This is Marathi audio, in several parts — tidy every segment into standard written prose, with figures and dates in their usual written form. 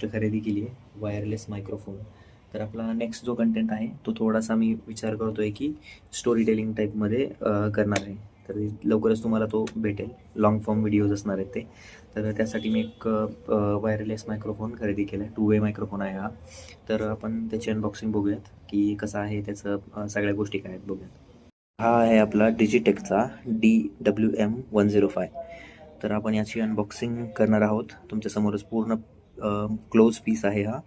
गोष्ट खरेदी केली आहे, वायरलेस मायक्रोफोन. तर आपला नेक्स्ट जो कंटेंट आहे तो थोडासा मी विचार करतो आहे की स्टोरी टेलिंग टाईपमध्ये करणार आहे. तर लवकरच तुम्हाला तो भेटेल. लाँग फॉर्म व्हिडिओज असणार आहेत ते. तर त्यासाठी मी एक वायरलेस मायक्रोफोन खरेदी केला आहे. 2 वे मायक्रोफोन आहे हा. तर आपण त्याची अनबॉक्सिंग बघूयात की कसं आहे त्याचं, सगळ्या गोष्टी काय आहेत बघूयात. हा आहे आपला डिजिटेकचा DWM-105. तर आपण याची अनबॉक्सिंग करणार आहोत. तुमच्यासमोरच पूर्ण क्लोज पीस आहे हा.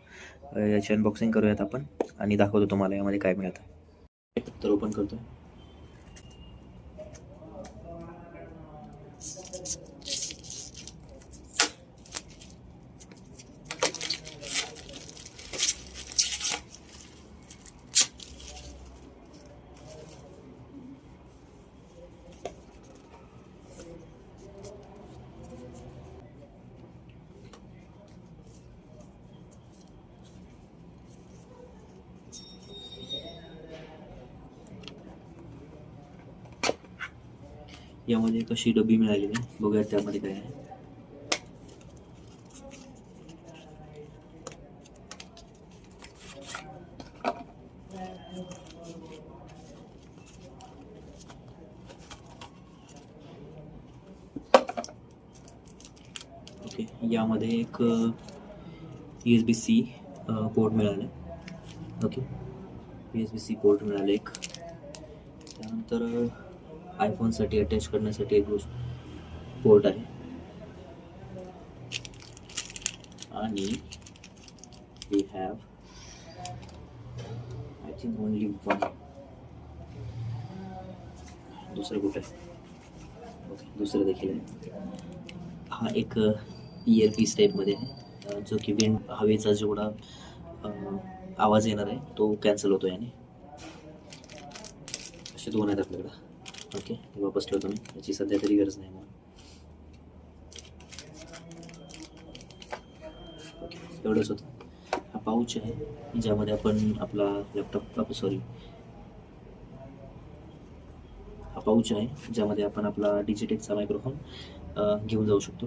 याची अनबॉक्सिंग करूयात आपण आणि दाखवतो तुम्हाला यामध्ये काय मिळतं. तर ओपन करतो. यामध्ये एक अशी डबी मिळालेली आहे. बघूयात त्यामध्ये काय आहे. ओके, यामध्ये एक USB-C पोर्ट मिळालं. ओके, USB-C पोर्ट मिळालं एक. त्यानंतर आयफोनसाठी अटॅच करण्यासाठी एक गोष्ट पोर्ट आहे आणि we have I think only one. दुसरं कुठं आहे? ओके, दुसरं देखील आहे. हा एक इयरपीस टाईपमध्ये आहे, जो की विंड हवेचा जेवढा आवाज येणार आहे तो कॅन्सल होतो याने. असे 2 आहेत आपल्याकडं. ओके, वापस ठेवतो मी, याची सध्या तरी गरज नाही मला. ओके, एवढंच होतं. हा पाऊच आहे ज्यामध्ये आपण आपला लॅपटॉप हा पाऊच आहे ज्यामध्ये आपण आपला डिजिटेकचा मायक्रोफोन घेऊन जाऊ शकतो.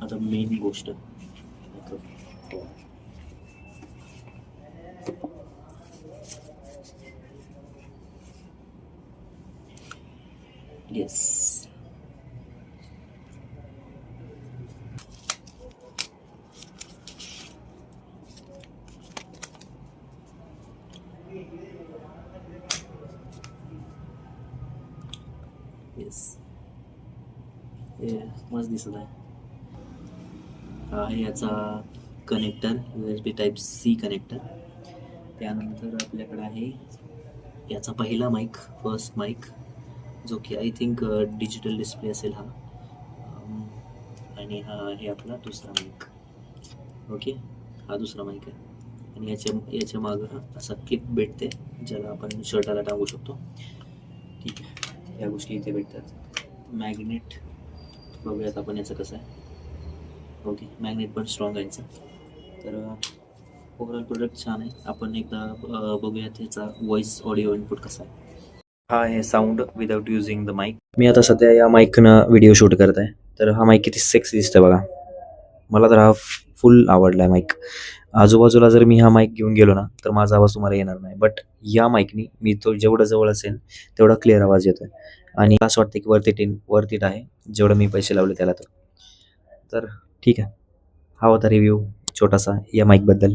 आता मेन गोष्ट मायक्रोफोन. येस, येस, हे मस्त दिसत आहे. हा आहे याचा कनेक्टर, USB Type-C कनेक्टर. त्यानंतर आपल्याकडे आहे याचा पहिला माईक, फर्स्ट माईक, जो की आय थिंक डिजिटल डिस्प्ले असेल हा. आणि हा आहे आपला दुसरा माईक. ओके, हा दुसरा माईक आहे. आणि याच्या मागं असा क्लिप भेटते ज्याला आपण शर्टाला टांगू शकतो. ठीक आहे, या गोष्टी इथे भेटतात. मॅग्नेट बघूयात आपण याचं कसं आहे. ओके, मॅग्नेट पण स्ट्रॉंग आहे याचं. तर ओव्हरऑल प्रोडक्ट छान आहे. आपण एकदा बघूयात याचा व्हॉइस ऑडिओ इनपुट कसा आहे. हा आहे sound without using the mic. मी आता सध्या या माईकनं व्हिडिओ शूट करत आहे. तर हा माईक किती सेक्सी दिसतोय बघा. मला तर हा फुल आवडला आहे माईक. आजूबाजूला जर मी हा माईक घेऊन गेलो ना तर माझा आवाज तुम्हाला येणार नाही, बट या माईकनी मी तो जेवढं जवळ असेल तेवढा क्लिअर आवाज येतोय आणि असं वाटतं की वर्थ इट आहे जेवढं मी पैसे लावले त्याला. तर ठीक आहे, हा होता रिव्ह्यू छोटासा या माईकबद्दल.